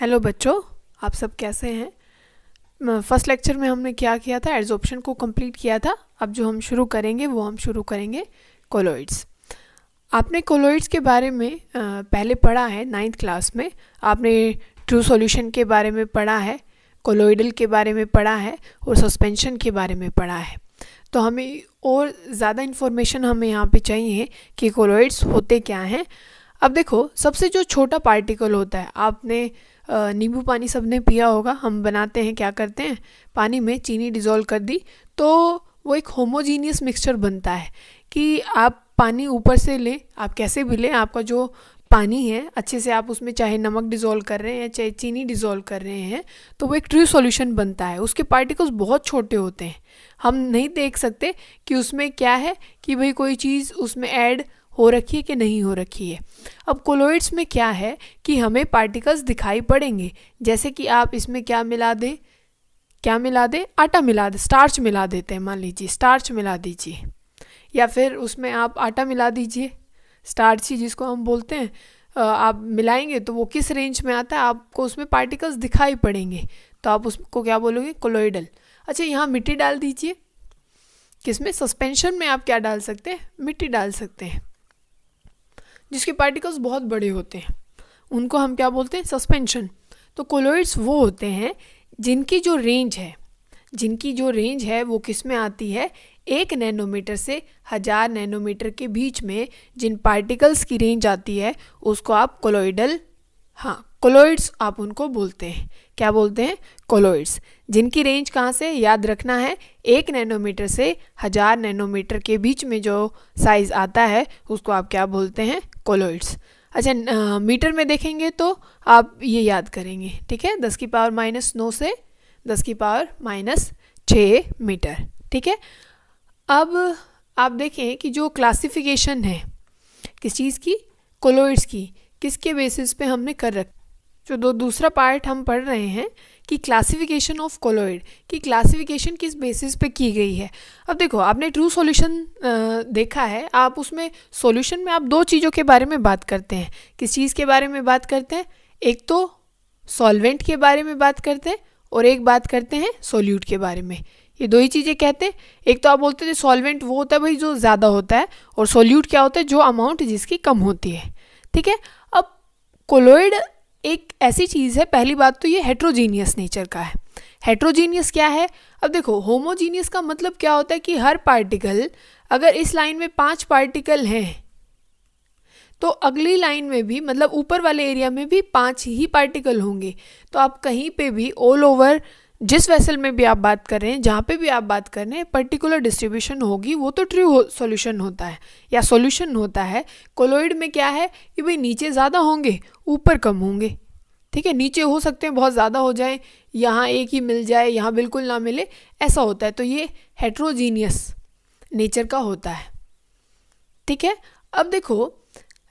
Hello बच्चों, आप सब कैसे हैं। फर्स्ट लेक्चर में हमने क्या किया था, एडजॉर्प्शन को कंप्लीट किया था। अब जो हम शुरू करेंगे वो हम शुरू करेंगे कोलॉइड्स। आपने कोलॉइड्स के बारे में पहले पढ़ा है 9th क्लास में। आपने ट्रू सॉल्यूशन के बारे में पढ़ा है, कोलॉइडल के बारे में पढ़ा है और सस्पेंशन के बारे में पढ़ा है। तो हमें और ज़्यादा इन्फॉर्मेशन हमें यहाँ पे चाहिए कि कोलॉइड्स होते क्या हैं। अब देखो, सबसे जो छोटा पार्टिकल होता है, आपने नींबू पानी सबने पिया होगा। हम बनाते हैं, क्या करते हैं, पानी में चीनी डिज़ोल्व कर दी तो वो एक होमोजीनियस मिक्सचर बनता है। कि आप पानी ऊपर से लें, आप कैसे भी लें, आपका जो पानी है अच्छे से आप उसमें चाहे नमक डिज़ोल्व कर रहे हैं चाहे चीनी डिज़ोल्व कर रहे हैं तो वो एक ट्रू सॉल्यूशन बनता है। उसके पार्टिकल्स बहुत छोटे होते हैं, हम नहीं देख सकते कि उसमें क्या है, कि भाई कोई चीज़ उसमें ऐड हो रखी है कि नहीं हो रखी है। अब कोलॉइड्स में क्या है कि हमें पार्टिकल्स दिखाई पड़ेंगे। जैसे कि आप इसमें क्या मिला दें, आटा मिला दे, स्टार्च मिला देते हैं, मान लीजिए स्टार्च मिला दीजिए, या फिर उसमें आप आटा मिला दीजिए, स्टार्च ही जिसको हम बोलते हैं। आप मिलाएंगे तो वो किस रेंज में आता है, आपको उसमें पार्टिकल्स दिखाई पड़ेंगे, तो आप उसको क्या बोलोगे, कोलॉइडल। अच्छा, यहाँ मिट्टी डाल दीजिए, किसमें, सस्पेंशन में आप क्या डाल सकते हैं, मिट्टी डाल सकते हैं। जिसके पार्टिकल्स बहुत बड़े होते हैं उनको हम क्या बोलते हैं, सस्पेंशन। तो कोलॉइड्स वो होते हैं जिनकी जो रेंज है वो किस में आती है, 1 नैनोमीटर से 1000 नैनोमीटर के बीच में जिन पार्टिकल्स की रेंज आती है उसको आप कोलॉइडल, कोलॉइड्स आप उनको बोलते हैं। क्या बोलते हैं, कोलॉइड्स। जिनकी रेंज कहाँ से याद रखना है, 1 नैनोमीटर से 1000 नैनोमीटर के बीच में जो साइज़ आता है उसको आप क्या बोलते हैं, कोलॉइड्स। अच्छा, मीटर में देखेंगे तो आप ये याद करेंगे, ठीक है, 10⁻⁻9 से 10⁻⁻6 मीटर, ठीक है। अब आप देखें कि जो क्लासिफिकेशन है किस चीज़ की, कोलॉइड्स की, किसके बेसिस पे हमने कर रखा। जो दूसरा पार्ट हम पढ़ रहे हैं कि क्लासिफिकेशन ऑफ कोलॉइड की क्लासिफिकेशन किस बेसिस पे की गई है। अब देखो, आपने ट्रू सॉल्यूशन देखा है, आप उसमें सॉल्यूशन में आप 2 चीज़ों के बारे में बात करते हैं। किस चीज़ के बारे में बात करते हैं, एक तो सॉल्वेंट के बारे में बात करते हैं और एक बात करते हैं सोल्यूट के बारे में। ये 2 ही चीज़ें कहते हैं। एक तो आप बोलते थे सॉल्वेंट वो होता है भाई जो ज़्यादा होता है, और सोल्यूट क्या होता है, जो अमाउंट जिसकी कम होती है, ठीक है। अब कोलॉइड एक ऐसी चीज़ है, पहली बात तो ये हेट्रोजीनियस नेचर का है। हेट्रोजीनियस क्या है, अब देखो, होमोजीनियस का मतलब क्या होता है कि हर पार्टिकल, अगर इस लाइन में 5 पार्टिकल हैं तो अगली लाइन में भी, मतलब ऊपर वाले एरिया में भी 5 ही पार्टिकल होंगे। तो आप कहीं पे भी ऑल ओवर जिस वेसल में भी आप बात कर रहे हैं, जहाँ पे भी आप बात कर रहे हैं, पर्टिकुलर डिस्ट्रीब्यूशन होगी, वो तो ट्रू सॉल्यूशन होता है या सॉल्यूशन होता है। कोलॉइड में क्या है कि भाई नीचे ज़्यादा होंगे, ऊपर कम होंगे, ठीक है। नीचे हो सकते हैं बहुत ज़्यादा हो जाए, यहाँ एक ही मिल जाए, यहाँ बिल्कुल ना मिले, ऐसा होता है। तो ये हेट्रोजीनियस नेचर का होता है, ठीक है। अब देखो,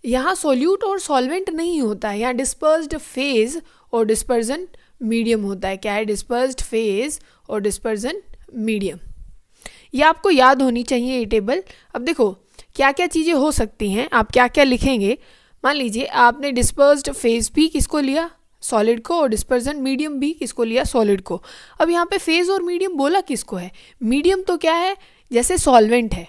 यहाँ सोल्यूट और सॉल्वेंट नहीं होता है, यहाँ डिस्पर्स्ड फेज और डिस्पर्जन मीडियम होता है। क्या है, डिस्पर्स्ड फेज और डिस्पर्जन मीडियम। ये आपको याद होनी चाहिए ये टेबल। अब देखो, क्या क्या चीज़ें हो सकती हैं, आप क्या क्या लिखेंगे। मान लीजिए आपने डिस्पर्स्ड फेज भी किसको लिया, सॉलिड को, और डिस्पर्जन मीडियम भी किसको लिया, सॉलिड को। अब यहाँ पे फेज और मीडियम बोला किसको है, मीडियम तो क्या है, जैसे सॉल्वेंट है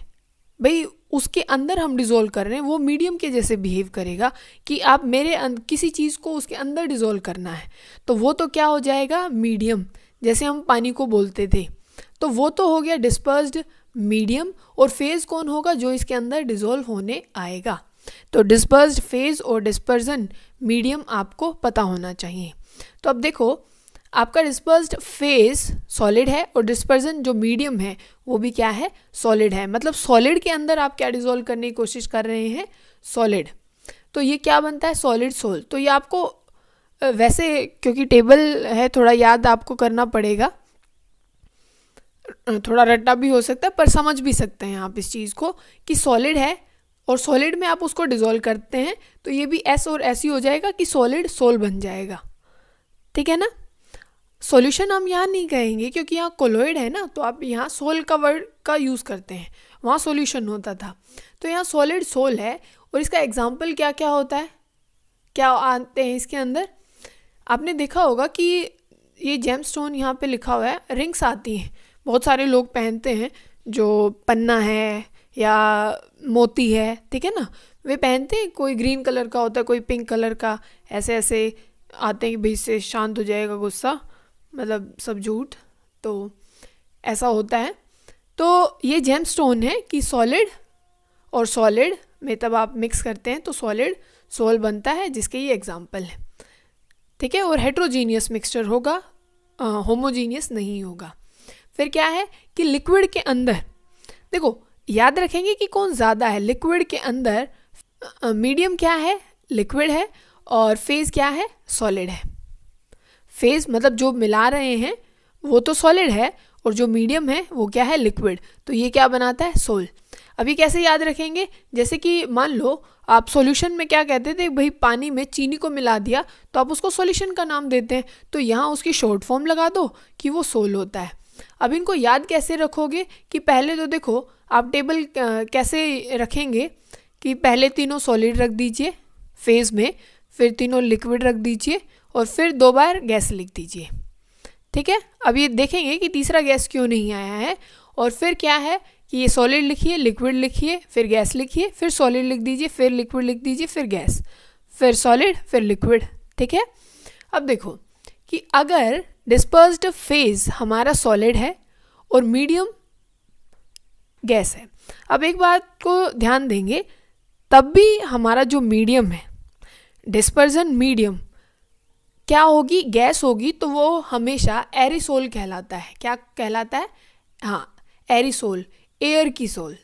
भाई, उसके अंदर हम डिज़ोल्व कर रहे हैं, वो मीडियम के जैसे बिहेव करेगा कि आप मेरे किसी चीज़ को उसके अंदर डिज़ोल्व करना है, तो वो तो क्या हो जाएगा, मीडियम। जैसे हम पानी को बोलते थे, तो वो तो हो गया डिस्पर्स्ड मीडियम। और फेज़ कौन होगा, जो इसके अंदर डिज़ोल्व होने आएगा। तो डिस्पर्स्ड फेज़ और डिस्पर्जन मीडियम आपको पता होना चाहिए। तो अब देखो, आपका डिस्पर्स्ड फेज सॉलिड है और डिस्पर्जन जो मीडियम है वो भी क्या है, सॉलिड है। मतलब सॉलिड के अंदर आप क्या डिज़ोल्व करने की कोशिश कर रहे हैं, सॉलिड। तो ये क्या बनता है, सॉलिड सोल। तो ये आपको वैसे, क्योंकि टेबल है, थोड़ा याद आपको करना पड़ेगा, थोड़ा रट्टा भी हो सकता है, पर समझ भी सकते हैं आप इस चीज़ को कि सॉलिड है और सॉलिड में आप उसको डिज़ोल्व करते हैं, तो ये भी एस और ऐसी हो जाएगा कि सॉलिड सोल बन जाएगा, ठीक है ना। सॉल्यूशन हम यहाँ नहीं कहेंगे क्योंकि यहाँ कोलॉइड है ना, तो आप यहाँ सोल का वर्ड का यूज़ करते हैं, वहाँ सॉल्यूशन होता था। तो यहाँ सॉलिड सोल है, और इसका एग्जांपल क्या क्या होता है, क्या आते हैं इसके अंदर, आपने देखा होगा कि ये जेमस्टोन यहाँ पे लिखा हुआ है, रिंग्स आती हैं, बहुत सारे लोग पहनते हैं, जो पन्ना है या मोती है, ठीक है ना, वे पहनते हैं। कोई ग्रीन कलर का होता है, कोई पिंक कलर का, ऐसे ऐसे आते हैं कि भाई इससे शांत हो जाएगा गुस्सा, मतलब सब झूठ, तो ऐसा होता है। तो ये जेमस्टोन है कि सॉलिड और सॉलिड में तब आप मिक्स करते हैं तो सॉलिड सोल बनता है, जिसके ये एग्जाम्पल है, ठीक है। और हेट्रोजीनियस मिक्सचर होगा, होमोजीनियस नहीं होगा। फिर क्या है कि लिक्विड के अंदर, देखो याद रखेंगे कि कौन ज़्यादा है। लिक्विड के अंदर मीडियम क्या है, लिक्विड है, और फेज़ क्या है, सॉलिड है। फेज़ मतलब जो मिला रहे हैं वो तो सॉलिड है, और जो मीडियम है वो क्या है, लिक्विड। तो ये क्या बनाता है, सोल। अभी कैसे याद रखेंगे, जैसे कि मान लो आप सॉल्यूशन में क्या कहते थे, भाई पानी में चीनी को मिला दिया तो आप उसको सॉल्यूशन का नाम देते हैं, तो यहाँ उसकी शॉर्ट फॉर्म लगा दो कि वो सोल होता है। अब इनको याद कैसे रखोगे कि पहले तो देखो आप टेबल कैसे रखेंगे कि पहले तीनों सॉलिड रख दीजिए फेज़ में, फिर तीनों लिक्विड रख दीजिए, और फिर 2 बार गैस लिख दीजिए, ठीक है। अब ये देखेंगे कि तीसरा गैस क्यों नहीं आया है। और फिर क्या है कि ये सॉलिड लिखिए, लिक्विड लिखिए, फिर गैस लिखिए, फिर सॉलिड लिख दीजिए, फिर लिक्विड लिख दीजिए, फिर गैस, फिर सॉलिड, फिर लिक्विड, ठीक है। अब देखो कि अगर डिस्पर्स्ड फेज हमारा सॉलिड है और मीडियम गैस है, अब एक बात को ध्यान देंगे, तब भी हमारा जो मीडियम है, डिस्पर्जन मीडियम क्या होगी, गैस होगी, तो वो हमेशा एरिसोल कहलाता है। क्या कहलाता है, हाँ, एरिसोल, एयर की सोल,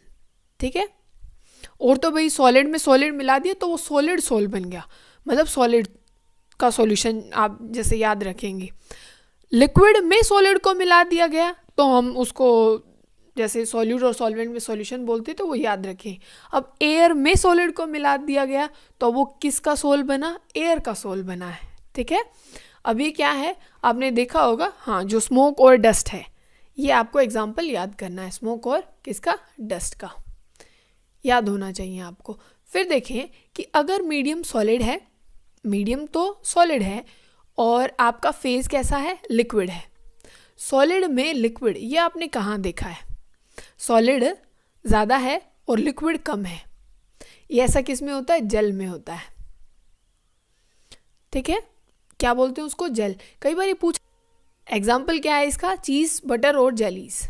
ठीक है। और तो भाई सॉलिड में सॉलिड मिला दिया तो वो सॉलिड सोल बन गया, मतलब सॉलिड का सॉल्यूशन आप जैसे याद रखेंगे। लिक्विड में सॉलिड को मिला दिया गया तो हम उसको जैसे सॉल्यूट और सॉल्वेंट में सॉल्यूशन बोलते तो वो याद रखें। अब एयर में सॉलिड को मिला दिया गया तो वो किसका सोल बना, एयर का सोल बना है, ठीक है। अभी क्या है आपने देखा होगा, हाँ, जो स्मोक और डस्ट है, ये आपको एग्जाम्पल याद करना है, स्मोक और किसका, डस्ट का, याद होना चाहिए आपको। फिर देखें कि अगर मीडियम सॉलिड है, मीडियम तो सॉलिड है, और आपका फेज कैसा है, लिक्विड है। सॉलिड में लिक्विड, ये आपने कहाँ देखा है, सॉलिड ज़्यादा है और लिक्विड कम है। ये ऐसा किस में होता है, जल में होता है, ठीक है। क्या बोलते हैं उसको, जल। कई बार ये पूछ, एग्जाम्पल क्या है इसका, चीज़, बटर और जेलीज।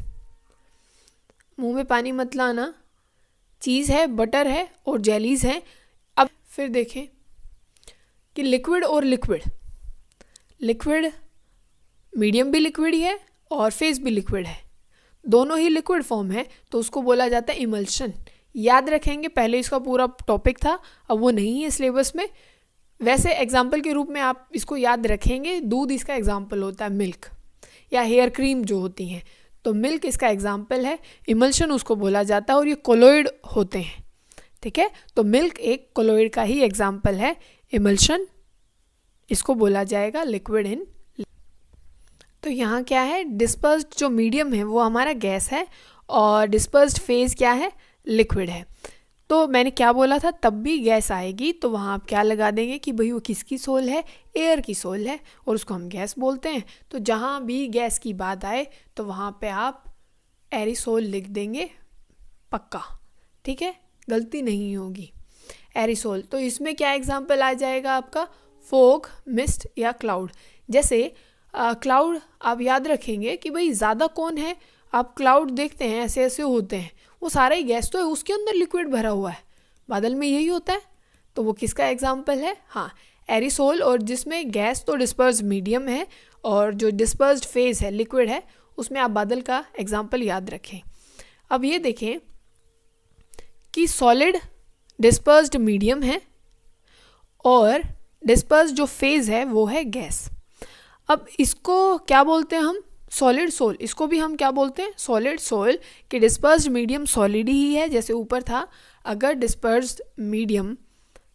मुंह में पानी मत लाना, चीज़ है, बटर है और जेलीज है। अब फिर देखें कि लिक्विड और लिक्विड, लिक्विड मीडियम भी लिक्विड ही है और फेस भी लिक्विड है, दोनों ही लिक्विड फॉर्म है, तो उसको बोला जाता है इमल्शन। याद रखेंगे, पहले इसका पूरा टॉपिक था, अब वो नहीं है सिलेबस में। वैसे एग्जाम्पल के रूप में आप इसको याद रखेंगे, दूध इसका एग्जाम्पल होता है, मिल्क, या हेयर क्रीम जो होती हैं, तो मिल्क इसका एग्जाम्पल है, इमल्शन उसको बोला जाता है, और ये कोलोइड होते हैं, ठीक है। तो मिल्क एक कोलोइड का ही एग्जाम्पल है, इमल्शन इसको बोला जाएगा लिक्विड इन। तो यहाँ क्या है, डिस्पर्स्ड जो मीडियम है वो हमारा गैस है, और डिस्पर्स्ड फेज क्या है, लिक्विड है। तो मैंने क्या बोला था, तब भी गैस आएगी तो वहाँ आप क्या लगा देंगे कि भाई वो किसकी सोल है, एयर की सोल है, और उसको हम गैस बोलते हैं। तो जहाँ भी गैस की बात आए तो वहाँ पे आप एरिसोल लिख देंगे, पक्का, ठीक है, गलती नहीं होगी, एरिसोल। तो इसमें क्या एग्जाम्पल आ जाएगा आपका, फोग, मिस्ट या क्लाउड। जैसे क्लाउड आप याद रखेंगे कि भाई ज़्यादा कौन है, आप क्लाउड देखते हैं ऐसे ऐसे होते हैं, वो सारा ही गैस तो है, उसके अंदर लिक्विड भरा हुआ है, बादल में यही होता है, तो वो किसका एग्जाम्पल है, हाँ, एरिसोल। और जिसमें गैस तो डिस्पर्स्ड मीडियम है और जो डिस्पर्स्ड फेज है, लिक्विड है, उसमें आप बादल का एग्जाम्पल याद रखें। अब ये देखें कि सॉलिड डिस्पर्स्ड मीडियम है और डिस्पर्स्ड जो फेज है वो है गैस। अब इसको क्या बोलते हैं हम, सॉलिड सोल। इसको भी हम क्या बोलते हैं, सॉलिड सोल, कि डिस्पर्स्ड मीडियम सॉलिड ही है, जैसे ऊपर था। अगर डिस्पर्स्ड मीडियम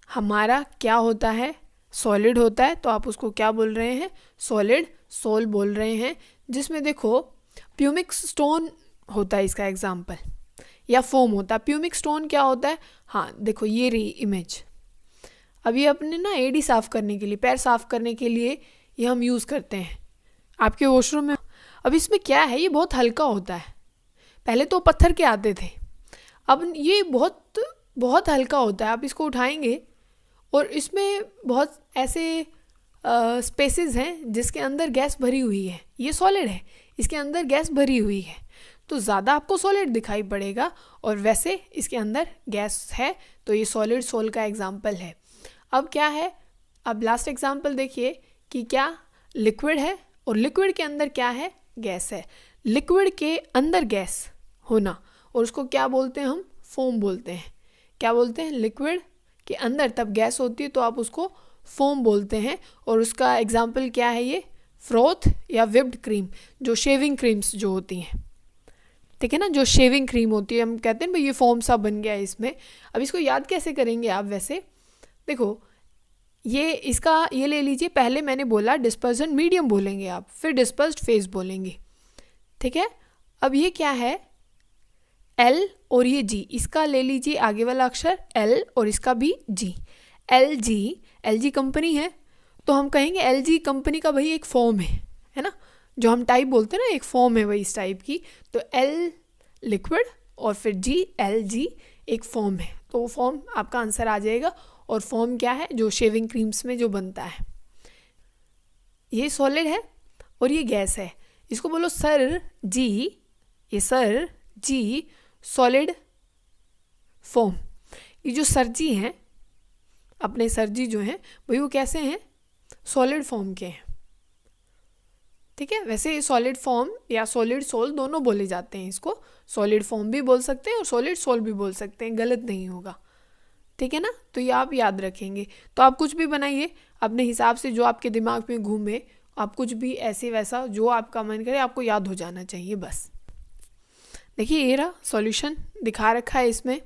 हमारा क्या होता है, सॉलिड होता है, तो आप उसको क्या बोल रहे हैं, सॉलिड सोल बोल रहे हैं। जिसमें देखो प्यूमिक स्टोन होता है इसका एग्जाम्पल, या फोम होता है। प्यूमिक स्टोन क्या होता है, हाँ देखो ये रही इमेज। अभी अपने ना एडी साफ़ करने के लिए, पैर साफ़ करने के लिए ये हम यूज़ करते हैं आपके वॉशरूम में। अब इसमें क्या है, ये बहुत हल्का होता है। पहले तो पत्थर के आते थे, अब ये बहुत बहुत हल्का होता है। आप इसको उठाएंगे और इसमें बहुत ऐसे स्पेसेस हैं जिसके अंदर गैस भरी हुई है। ये सॉलिड है, इसके अंदर गैस भरी हुई है, तो ज़्यादा आपको सॉलिड दिखाई पड़ेगा, और वैसे इसके अंदर गैस है, तो ये सॉलिड सोल का एग्जाम्पल है। अब क्या है, अब लास्ट एग्जाम्पल देखिए कि क्या लिक्विड है, और लिक्विड के अंदर क्या है, गैस है। लिक्विड के अंदर गैस होना, और उसको क्या बोलते हैं हम, फोम बोलते हैं। क्या बोलते हैं, लिक्विड के अंदर तब गैस होती है तो आप उसको फोम बोलते हैं। और उसका एग्जाम्पल क्या है, ये फ्रोथ या विप्ड क्रीम, जो शेविंग क्रीम्स जो होती हैं, ठीक है ना, जो शेविंग क्रीम होती है, हम कहते हैं भाई ये फोम सा बन गया है इसमें। अब इसको याद कैसे करेंगे आप, वैसे देखो ये इसका ये ले लीजिए, पहले मैंने बोला डिस्पर्जन मीडियम बोलेंगे आप, फिर डिस्पर्स्ड फेज बोलेंगे, ठीक है। अब ये क्या है, L और ये G, इसका ले लीजिए आगे वाला अक्षर L और इसका भी G, LG कंपनी है, तो हम कहेंगे LG कंपनी का भाई एक फॉर्म है ना, जो हम टाइप बोलते हैं ना, एक फॉर्म है वही इस टाइप की। तो L लिक्विड और फिर G, LG एक फॉर्म है, तो वो फॉर्म आपका आंसर आ जाएगा। और फॉर्म क्या है, जो शेविंग क्रीम्स में जो बनता है। ये सॉलिड है और ये गैस है, इसको बोलो सर जी, ये सर जी सॉलिड फॉर्म। ये जो सर जी हैं, अपने सर जी जो हैं वही वो कैसे हैं, सॉलिड फॉर्म के हैं, ठीक है। वैसे सॉलिड फॉर्म या सॉलिड सोल दोनों बोले जाते हैं, इसको सॉलिड फॉर्म भी बोल सकते हैं और सॉलिड सोल भी बोल सकते हैं, गलत नहीं होगा, ठीक है ना। तो ये आप याद रखेंगे। तो आप कुछ भी बनाइए अपने हिसाब से, जो आपके दिमाग में घूमे, आप कुछ भी ऐसे वैसा जो आपका मन करे, आपको याद हो जाना चाहिए बस। देखिए ये रहा सॉल्यूशन दिखा रखा है इसमें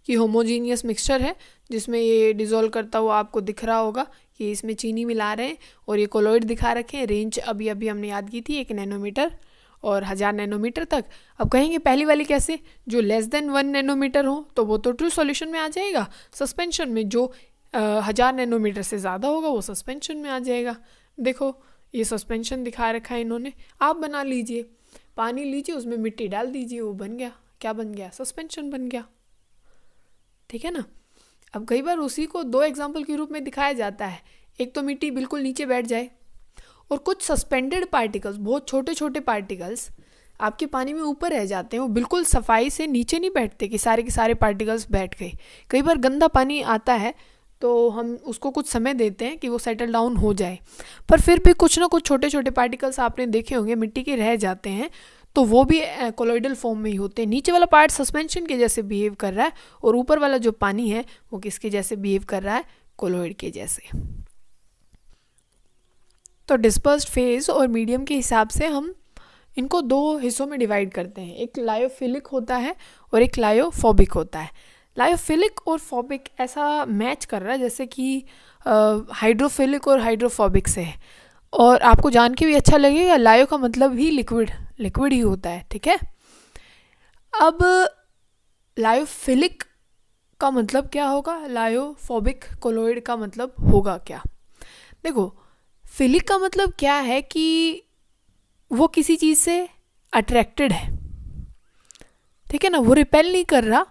कि होमोजीनियस मिक्सचर है, जिसमें ये डिज़ोल्व करता हुआ आपको दिख रहा होगा कि इसमें चीनी मिला रहे हैं, और ये कोलॉइड दिखा रखे हैं। रेंज अभी हमने याद की थी 1 नैनोमीटर और 1000 नैनोमीटर तक। अब कहेंगे पहली वाली कैसे, जो लेस देन 1 नैनोमीटर हो तो वो तो ट्रू सॉल्यूशन में आ जाएगा सस्पेंशन में, जो 1000 नैनोमीटर से ज़्यादा होगा वो सस्पेंशन में आ जाएगा। देखो ये सस्पेंशन दिखा रखा है इन्होंने, आप बना लीजिए, पानी लीजिए उसमें मिट्टी डाल दीजिए, वो बन गया, क्या बन गया, सस्पेंशन बन गया, ठीक है ना। अब कई बार उसी को 2 एग्जाम्पल के रूप में दिखाया जाता है, एक तो मिट्टी बिल्कुल नीचे बैठ जाए, और कुछ सस्पेंडेड पार्टिकल्स, बहुत छोटे छोटे पार्टिकल्स आपके पानी में ऊपर रह जाते हैं, वो बिल्कुल सफाई से नीचे नहीं बैठते कि सारे के सारे पार्टिकल्स बैठ गए। कई बार गंदा पानी आता है तो हम उसको कुछ समय देते हैं कि वो सेटल डाउन हो जाए, पर फिर भी कुछ ना कुछ छोटे छोटे पार्टिकल्स आपने देखे होंगे मिट्टी के रह जाते हैं, तो वो भी कोलॉइडल फॉर्म में ही होते हैं। नीचे वाला पार्ट सस्पेंशन के जैसे बिहेव कर रहा है, और ऊपर वाला जो पानी है वो किसके जैसे बिहेव कर रहा है, कोलॉइड के जैसे। तो डिस्पर्स्ड फेज और मीडियम के हिसाब से हम इनको 2 हिस्सों में डिवाइड करते हैं, एक लायोफिलिक होता है और एक लायोफोबिक होता है। लायोफिलिक और फोबिक ऐसा मैच कर रहा है जैसे कि हाइड्रोफिलिक और हाइड्रोफोबिक से है, और आपको जान के भी अच्छा लगेगा, लायो का मतलब ही लिक्विड ही होता है, ठीक है। अब लायोफिलिक का मतलब क्या होगा, लायोफोबिक कोलॉइड का मतलब होगा क्या। देखो फिलिक का मतलब क्या है कि वो किसी चीज़ से अट्रैक्टेड है, ठीक है ना, वो रिपेल नहीं कर रहा,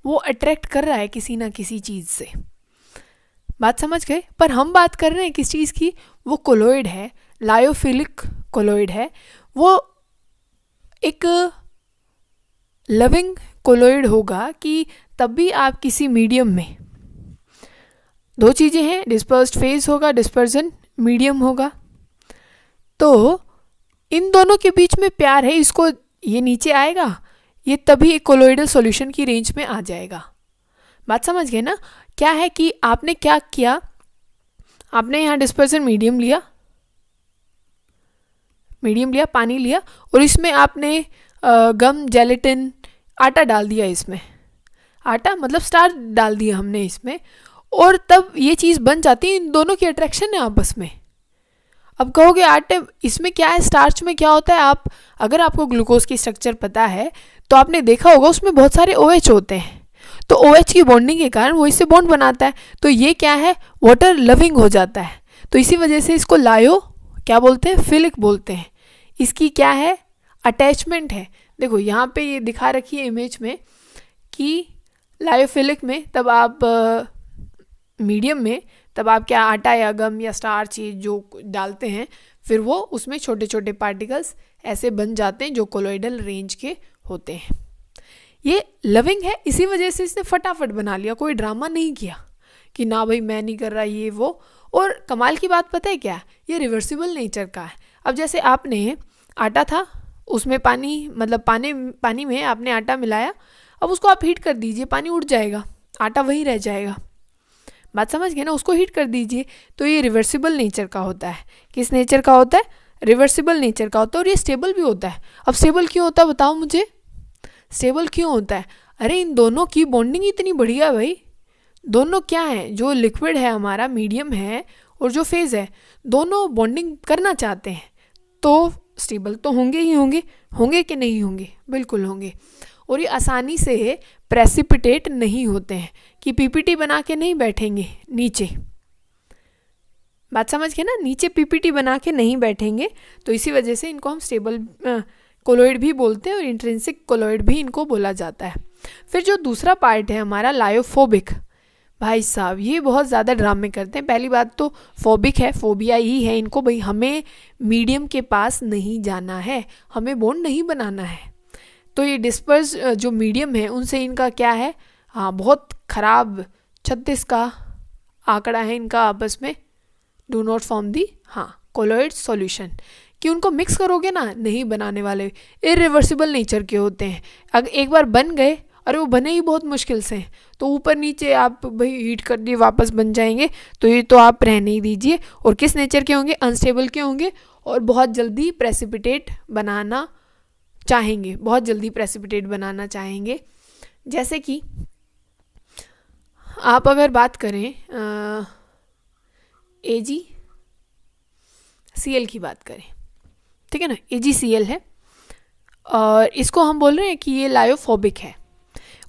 वो अट्रैक्ट कर रहा है किसी ना किसी चीज़ से, बात समझ गए। पर हम बात कर रहे हैं किस चीज़ की, वो कोलॉइड है, लायोफिलिक कोलॉइड है, वो एक लविंग कोलॉइड होगा कि तब भी आप किसी मीडियम में, 2 चीज़ें हैं, डिस्पर्स्ड फेज होगा, डिस्पर्जन मीडियम होगा, तो इन दोनों के बीच में प्यार है, इसको ये नीचे आएगा, ये तभी एक कोलॉइडल सॉल्यूशन की रेंज में आ जाएगा। बात समझ गए ना। क्या है कि आपने क्या किया, आपने यहाँ डिस्पर्जन मीडियम लिया, पानी लिया, और इसमें आपने गम, जेलेटिन, आटा डाल दिया, इसमें आटा मतलब स्टार्च डाल दिया हमने इसमें, और तब ये चीज़ बन जाती है, इन दोनों की अट्रैक्शन है आपस में। अब कहोगे आटे इसमें क्या है, स्टार्च में क्या होता है, आप अगर आपको ग्लूकोज की स्ट्रक्चर पता है तो आपने देखा होगा उसमें बहुत सारे OH होते हैं, तो OH की बॉन्डिंग के कारण वो इससे बॉन्ड बनाता है, तो ये क्या है, वाटर लविंग हो जाता है, तो इसी वजह से इसको लायो क्या बोलते हैं, फिलिक बोलते हैं। इसकी क्या है, अटैचमेंट है। देखो यहाँ पे ये दिखा रखी है इमेज में कि लायोफिलिक में तब आप मीडियम में तब आप क्या आटा या गम या स्टार्च चीज जो डालते हैं, फिर वो उसमें छोटे छोटे पार्टिकल्स ऐसे बन जाते हैं जो कोलोइडल रेंज के होते हैं। ये लविंग है, इसी वजह से इसने फटाफट बना लिया, कोई ड्रामा नहीं किया कि ना भाई मैं नहीं कर रहा ये वो। और कमाल की बात पता है क्या, ये रिवर्सिबल नेचर का है। अब जैसे आपने आटा था, उसमें पानी मतलब पानी में आपने आटा मिलाया, अब उसको आप हीट कर दीजिए, पानी उड़ जाएगा, आटा वहीं रह जाएगा। बात समझ गए ना, उसको हीट कर दीजिए। तो ये रिवर्सिबल नेचर का होता है। किस नेचर का होता है, रिवर्सिबल नेचर का होता है। और ये स्टेबल भी होता है। अब स्टेबल क्यों होता है बताओ मुझे, स्टेबल क्यों होता है? अरे इन दोनों की बॉन्डिंग इतनी बढ़िया है भाई। दोनों क्या है, जो लिक्विड है हमारा, मीडियम है, और जो फेज है, दोनों बॉन्डिंग करना चाहते हैं, तो स्टेबल तो होंगे ही होंगे कि नहीं होंगे, बिल्कुल होंगे। और ये आसानी से प्रेसिपिटेट नहीं होते हैं कि पीपीटी बना के नहीं बैठेंगे नीचे। बात समझ गए ना, नीचे पीपीटी बना के नहीं बैठेंगे। तो इसी वजह से इनको हम स्टेबल कोलोइड भी बोलते हैं और इंट्रिंसिक कोलोइड भी इनको बोला जाता है। फिर जो दूसरा पार्ट है हमारा लायोफोबिक, भाई साहब ये बहुत ज़्यादा ड्रामे करते हैं। पहली बात तो फोबिक है, फोबिया ही है इनको, भाई हमें मीडियम के पास नहीं जाना है, हमें बॉन्ड नहीं बनाना है। तो ये डिस्पर्स जो मीडियम है उनसे इनका क्या है, हाँ बहुत ख़राब 36 का आंकड़ा है इनका आपस में, do not form the colloid solution, कि उनको मिक्स करोगे ना नहीं बनाने वाले, इरिवर्सिबल नेचर के होते हैं। अगर एक बार बन गए, अरे वो बने ही बहुत मुश्किल से, तो ऊपर नीचे आप भाई हीट कर दिए वापस बन जाएंगे, तो ये तो आप रहने ही दीजिए। और किस नेचर के होंगे, अनस्टेबल के होंगे, और बहुत जल्दी प्रेसिपिटेट बनाना चाहेंगे, बहुत जल्दी प्रेसिपिटेट बनाना चाहेंगे। जैसे कि आप अगर बात करें AgCl की बात करें, ठीक है ना, AgCl है, और इसको हम बोल रहे हैं कि ये लायोफोबिक है,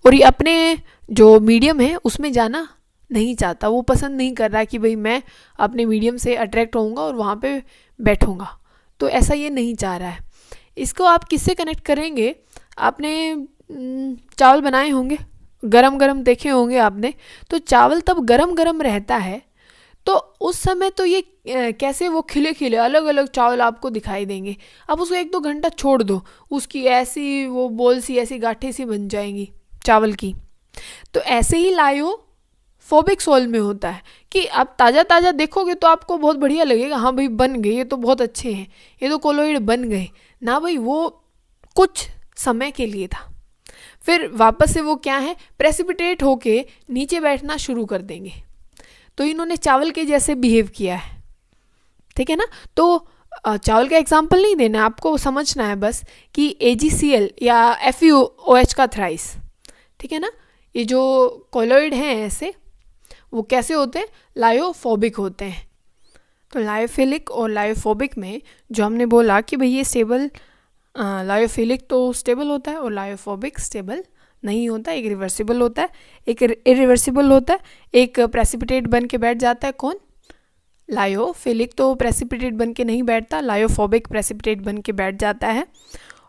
और ये अपने जो मीडियम है उसमें जाना नहीं चाहता, वो पसंद नहीं कर रहा कि भाई मैं अपने मीडियम से अट्रैक्ट होऊंगा और वहाँ पे बैठूंगा, तो ऐसा ये नहीं चाह रहा है। इसको आप किससे कनेक्ट करेंगे, आपने चावल बनाए होंगे, गरम गरम देखे होंगे आपने, तो चावल तब गरम गरम रहता है, तो उस समय तो ये कैसे वो खिले खिले अलग अलग चावल आपको दिखाई देंगे। अब उसको 1-2 घंटा छोड़ दो, उसकी ऐसी वो बोल सी ऐसी गाठे सी बन जाएंगी चावल की। तो ऐसे ही लायोफोबिक सोल में होता है कि आप ताज़ा ताज़ा देखोगे तो आपको बहुत बढ़िया लगेगा, हाँ भाई बन गए, ये तो बहुत अच्छे हैं, ये तो कोलोइड बन गए ना भाई, वो कुछ समय के लिए था, फिर वापस से वो क्या है, प्रेसिपिटेट होके नीचे बैठना शुरू कर देंगे। तो इन्होंने चावल के जैसे बिहेव किया है, ठीक है ना। तो चावल का एग्जाम्पल नहीं देना, आपको समझना है बस कि AgCl या FeOH का थ्राइस, ठीक है ना, ये जो कोलोइड हैं ऐसे वो कैसे होते हैं, लायोफोबिक होते हैं। तो लायोफिलिक और लायोफोबिक में जो हमने बोला कि भाई ये स्टेबल, लायोफिलिक तो स्टेबल होता है और लायोफोबिक स्टेबल नहीं होता, एक रिवर्सिबल होता है, एक इरिवर्सिबल होता है, एक प्रेसिपिटेट बन के बैठ जाता है। कौन, लायोफिलिक तो प्रेसिपिटेट बन के नहीं बैठता, लायोफोबिक प्रेसिपिटेट बन के बैठ जाता है।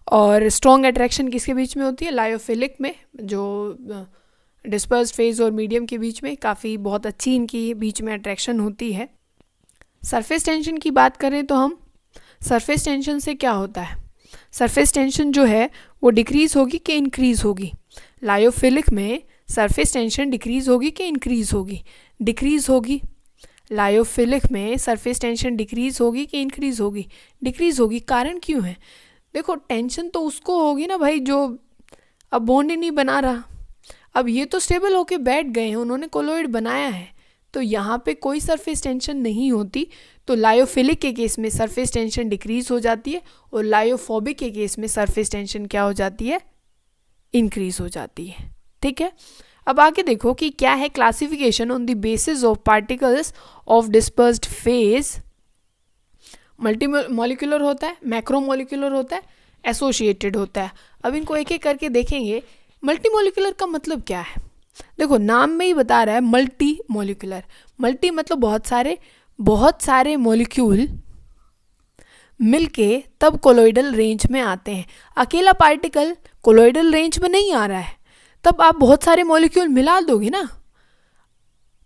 और स्ट्रॉन्ग अट्रैक्शन किसके बीच में होती है, लायोफिलिक में, जो डिस्पर्स फेज और मीडियम के बीच में काफ़ी बहुत अच्छी इनकी बीच में अट्रैक्शन होती है। सरफेस टेंशन की बात करें तो हम, सरफेस टेंशन से क्या होता है, सरफेस टेंशन जो है वो डिक्रीज़ होगी कि इंक्रीज़ होगी। लायोफिलिक में सरफेस टेंशन डिक्रीज़ होगी कि इंक्रीज़ होगी, डिक्रीज़ होगी। लायोफिलिक में सरफेस टेंशन डिक्रीज़ होगी कि इंक्रीज़ होगी, डिक्रीज़ होगी। कारण क्यों है, देखो टेंशन तो उसको होगी ना भाई जो अब बॉन्ड ही नहीं बना रहा। अब ये तो स्टेबल होके बैठ गए हैं, उन्होंने कोलोइड बनाया है, तो यहाँ पे कोई सरफेस टेंशन नहीं होती। तो लायोफिलिक के केस में सरफेस टेंशन डिक्रीज़ हो जाती है, और लायोफोबिक के केस में सरफेस टेंशन क्या हो जाती है, इंक्रीज़ हो जाती है, ठीक है। अब आगे देखो कि क्या है classification on the basis of particles of dispersed phase. Multi molecular होता है, मैक्रो मॉलिक्यूलर होता है, एसोसिएटेड होता है। अब इनको एक एक करके देखेंगे। मल्टी मॉलिक्यूलर का मतलब क्या है, देखो नाम में ही बता रहा है मल्टी मॉलिक्यूलर। मल्टी मतलब बहुत सारे मॉलिक्यूल मिलके तब कोलोइडल रेंज में आते हैं। अकेला पार्टिकल कोलोइडल रेंज में नहीं आ रहा है, तब आप बहुत सारे मॉलिक्यूल मिला दोगे ना।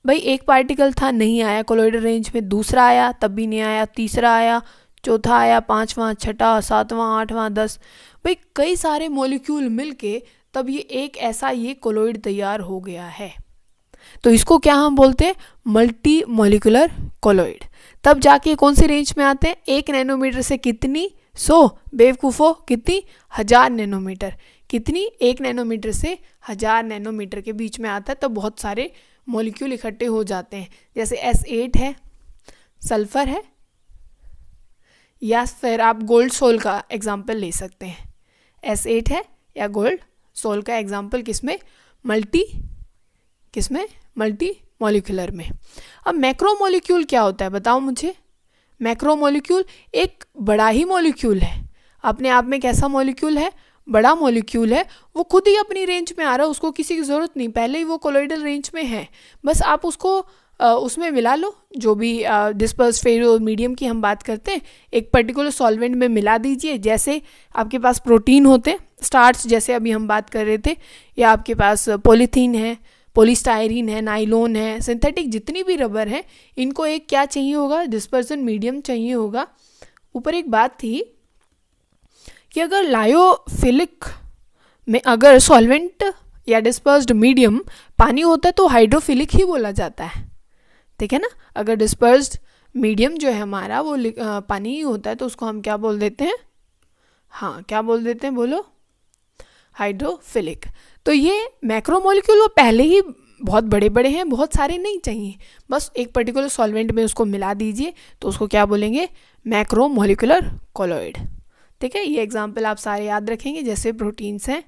भाई एक पार्टिकल था, नहीं आया कोलोइडल रेंज में, दूसरा आया तब भी नहीं आया, तीसरा आया, चौथा आया, पांचवा, छठा, सातवां, आठवां, 10, भाई कई सारे मॉलिक्यूल मिलके तब ये एक ऐसा ये कोलोइड तैयार हो गया है। तो इसको क्या हम बोलते हैं? Multi molecular colloid. तब जाके कौन सी रेंज में आते हैं? 1 नैनोमीटर से कितनी? 100, बेवकूफ़ो कितनी? 1000 नैनोमीटर। कितनी? 1 नैनोमीटर से 1000 नैनोमीटर के बीच में आता है, तब बहुत सारे मॉलिक्यूल इकट्ठे हो जाते हैं। जैसे S8 है, सल्फर है, या फिर आप गोल्ड सोल का एग्जाम्पल ले सकते हैं। S8 है या गोल्ड सोल का एग्जाम्पल किसमें? मल्टी मॉलिक्यूलर में। अब मैक्रोमोलिक्यूल क्या होता है बताओ मुझे? मैक्रोमोलिक्यूल एक बड़ा ही मॉलिक्यूल है, अपने आप में कैसा मॉलिक्यूल है? बड़ा मॉलिक्यूल है, वो खुद ही अपनी रेंज में आ रहा है, उसको किसी की ज़रूरत नहीं, पहले ही वो कोलोइडल रेंज में है, बस आप उसको उसमें मिला लो। जो भी डिस्पर्स फेज और मीडियम की हम बात करते हैं, एक पर्टिकुलर सॉल्वेंट में मिला दीजिए। जैसे आपके पास प्रोटीन होते हैं, स्टार्च जैसे अभी हम बात कर रहे थे, या आपके पास पॉलीथीन है, पॉलीस्टायरीन है, नाइलॉन है, सिंथेटिक जितनी भी रबर है, इनको एक क्या चाहिए होगा? डिस्पर्सन मीडियम चाहिए होगा। ऊपर एक बात थी कि अगर लायोफिलिक में अगर सॉल्वेंट या डिस्पर्स्ड मीडियम पानी होता है तो हाइड्रोफिलिक ही बोला जाता है, ठीक है ना। अगर डिस्पर्स्ड मीडियम जो है हमारा वो पानी ही होता है तो उसको हम क्या बोल देते हैं? हाँ, क्या बोल देते हैं बोलो? हाइड्रोफिलिक। तो ये मैक्रोमोलिक्यूल वो पहले ही बहुत बड़े बड़े हैं, बहुत सारे नहीं चाहिए, बस एक पर्टिकुलर सॉल्वेंट में उसको मिला दीजिए तो उसको क्या बोलेंगे? मैक्रोमोलिकुलर कोलोइड, ठीक है। ये एग्जाम्पल आप सारे याद रखेंगे, जैसे प्रोटीन्स हैं,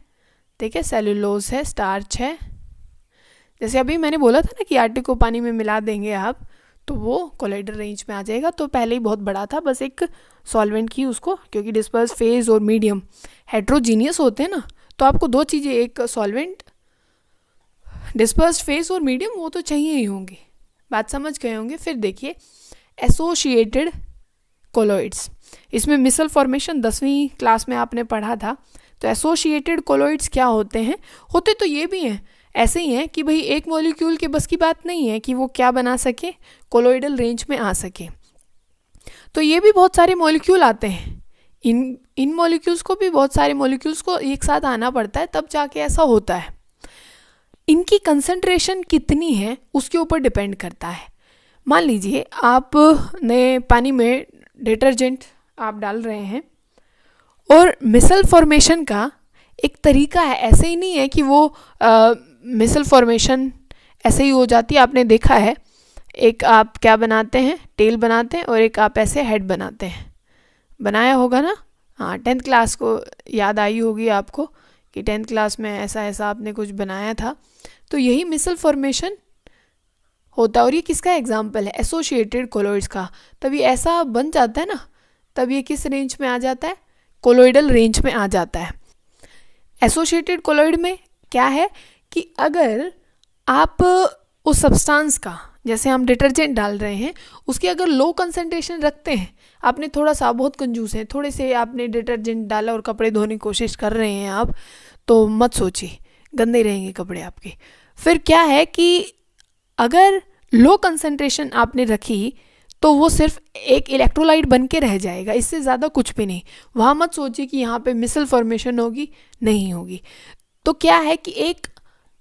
ठीक है, सेलुलोज है, स्टार्च है। जैसे अभी मैंने बोला था ना कि आटे को पानी में मिला देंगे आप तो वो कोलोइडल रेंज में आ जाएगा, तो पहले ही बहुत बड़ा था, बस एक सॉल्वेंट की उसको, क्योंकि डिस्पर्स फेज और मीडियम हेट्रोजीनियस होते हैं ना, तो आपको दो चीज़ें, एक सॉल्वेंट, डिस्पर्स फेज और मीडियम, वो तो चाहिए ही होंगे, बात समझ गए होंगे। फिर देखिए एसोसिएटेड कोलोइड्स, इसमें मिसल फॉर्मेशन 10वीं क्लास में आपने पढ़ा था। तो एसोसिएटेड कोलोइड्स क्या होते हैं? होते तो ये भी हैं, ऐसे ही हैं कि भाई एक मॉलिक्यूल के बस की बात नहीं है कि वो क्या बना सके, कोलोइडल रेंज में आ सके। तो ये भी बहुत सारे मॉलिक्यूल आते हैं, इन मॉलिक्यूल्स को भी बहुत सारे मॉलिक्यूल्स को एक साथ आना पड़ता है, तब जाके ऐसा होता है। इनकी कंसंट्रेशन कितनी है उसके ऊपर डिपेंड करता है। मान लीजिए आपने पानी में डिटर्जेंट आप डाल रहे हैं और मिसल फॉर्मेशन का एक तरीका है, ऐसे ही नहीं है कि वो मिसल फॉर्मेशन ऐसे ही हो जाती है। आपने देखा है, एक आप क्या बनाते हैं, टेल बनाते हैं, और एक आप ऐसे हेड बनाते हैं, बनाया होगा ना। हाँ, 10th क्लास को याद आई होगी आपको कि 10th क्लास में ऐसा ऐसा आपने कुछ बनाया था। तो यही मिसल फॉर्मेशन होता है, और ये किसका एग्जाम्पल है? एसोसिएटेड कोलोइड्स का। तब ये ऐसा बन जाता है ना, तब ये किस रेंज में आ जाता है? कोलोइडल रेंज में आ जाता है। एसोसिएटेड कोलोइड में क्या है कि अगर आप उस सब्सटेंस का, जैसे हम डिटर्जेंट डाल रहे हैं, उसकी अगर लो कंसंट्रेशन रखते हैं, आपने थोड़ा सा, बहुत कंजूस है, थोड़े से आपने डिटर्जेंट डाला और कपड़े धोने की कोशिश कर रहे हैं आप, तो मत सोचिए, गंदे रहेंगे कपड़े आपके। फिर क्या है कि अगर लो कंसंट्रेशन आपने रखी तो वो सिर्फ एक इलेक्ट्रोलाइट बन के रह जाएगा, इससे ज़्यादा कुछ भी नहीं। वहाँ मत सोचिए कि यहाँ पे मिसल फॉर्मेशन होगी, नहीं होगी। तो क्या है कि एक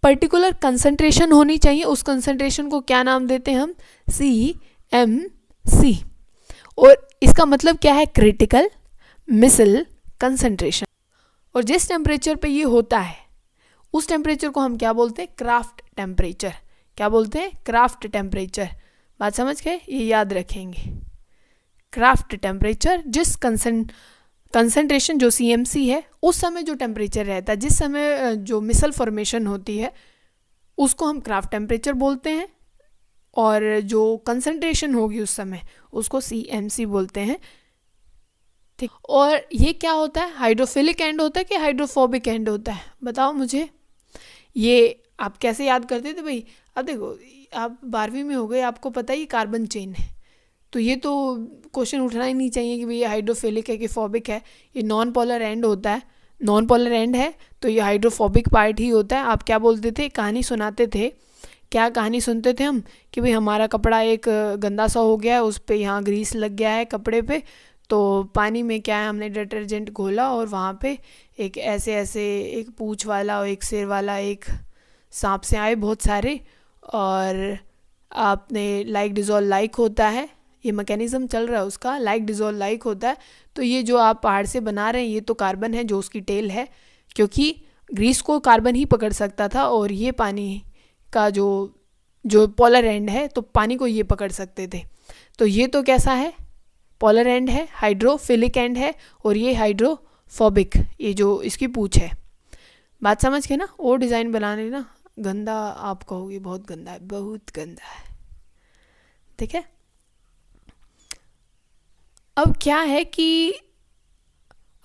पर्टिकुलर कंसंट्रेशन होनी चाहिए, उस कंसंट्रेशन को क्या नाम देते हैं हम? CMC। और इसका मतलब क्या है? क्रिटिकल मिसल कंसंट्रेशन। और जिस टेम्परेचर पे ये होता है उस टेम्परेचर को हम क्या बोलते हैं? Craft temperature. क्या बोलते हैं? Craft temperature. बात समझ गए? ये याद रखेंगे, क्राफ्ट टेम्परेचर। जिस कंसंट्रेशन जो CMC है, उस समय जो टेम्परेचर रहता है, जिस समय जो मिसल फॉर्मेशन होती है, उसको हम क्राफ्ट टेम्परेचर बोलते हैं, और जो कंसंट्रेशन होगी उस समय उसको CMC बोलते हैं, ठीक। और ये क्या होता है? हाइड्रोफिलिक एंड होता है कि हाइड्रोफोबिक एंड होता है? बताओ मुझे। ये आप कैसे याद करते थे भाई? अब देखो, आप 12वीं में हो गए, आपको पता ही कार्बन चेन है, तो ये तो क्वेश्चन उठना ही नहीं चाहिए कि भाई ये हाइड्रोफिलिक है कि फोबिक है। ये नॉन पोलर एंड होता है, नॉन पोलर एंड है तो ये हाइड्रोफोबिक पार्ट ही होता है। आप क्या बोलते थे, कहानी सुनाते थे, क्या कहानी सुनते थे हम कि भाई हमारा कपड़ा एक गंदा सा हो गया है, उस पर यहाँ ग्रीस लग गया है कपड़े पे, तो पानी में क्या है हमने डिटर्जेंट घोला और वहाँ पे एक ऐसे ऐसे एक पूँछ वाला और एक सिर वाला एक सांप से आए बहुत सारे, और आपने लाइक डिज़ोल्व लाइक होता है, ये मैकेनिज़्म चल रहा है उसका, लाइक डिज़ोल्व लाइक होता है। तो ये जो आप पहाड़ से बना रहे हैं ये तो कार्बन है जो उसकी टेल है, क्योंकि ग्रीस को कार्बन ही पकड़ सकता था और ये पानी का जो पोलर एंड है तो पानी को ये पकड़ सकते थे। तो ये तो कैसा है, पोलर एंड है, हाइड्रोफिलिक एंड है, और ये हाइड्रोफोबिक, ये जो इसकी पूँछ है। बात समझ के ना। और डिज़ाइन बनाने ना गंदा आप कहोगे बहुत गंदा है, बहुत गंदा है, ठीक है। अब क्या है कि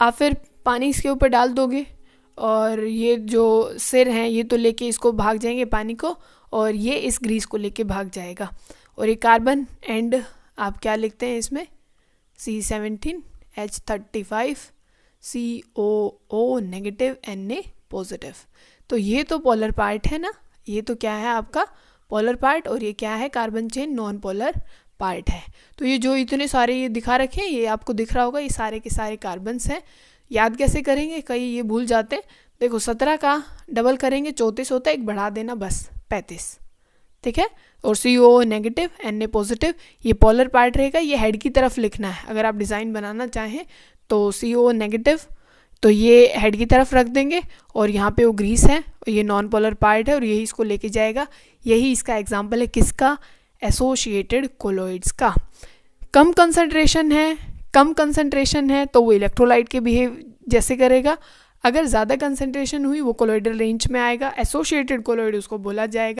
आप फिर पानी इसके ऊपर डाल दोगे और ये जो सिर हैं ये तो लेके इसको भाग जाएंगे पानी को, और ये इस ग्रीस को लेके भाग जाएगा। और ये कार्बन एंड आप क्या लिखते हैं इसमें, C17H35 COO negative Na positive. तो ये तो पोलर पार्ट है ना, ये तो क्या है आपका पोलर पार्ट, और ये क्या है carbon chain non polar part है। तो ये जो इतने सारे ये दिखा रखे हैं ये आपको दिख रहा होगा, ये सारे के सारे कार्बन्स हैं। याद कैसे करेंगे, कई ये भूल जाते हैं। देखो 17 का डबल करेंगे 34 होता है, एक बढ़ा देना बस 35, ठीक है। और CO नेगेटिव Na पॉजिटिव ये पोलर पार्ट रहेगा, ये हेड की तरफ लिखना है। अगर आप डिज़ाइन बनाना चाहें तो CO नेगेटिव तो ये हेड की तरफ रख देंगे, और यहाँ पे वो ग्रीस है और ये नॉन पोलर पार्ट है और यही इसको लेके जाएगा। यही इसका एग्जाम्पल है किसका, एसोसिएटेड कोलॉइड्स का। कम कंसंट्रेशन है तो वो इलेक्ट्रोलाइट के बिहेव जैसे करेगा। अगर ज़्यादा कंसंट्रेशन हुई वो कोलॉइडल रेंज में आएगा, एसोसिएटेड कोलॉइड उसको बोला जाएगा।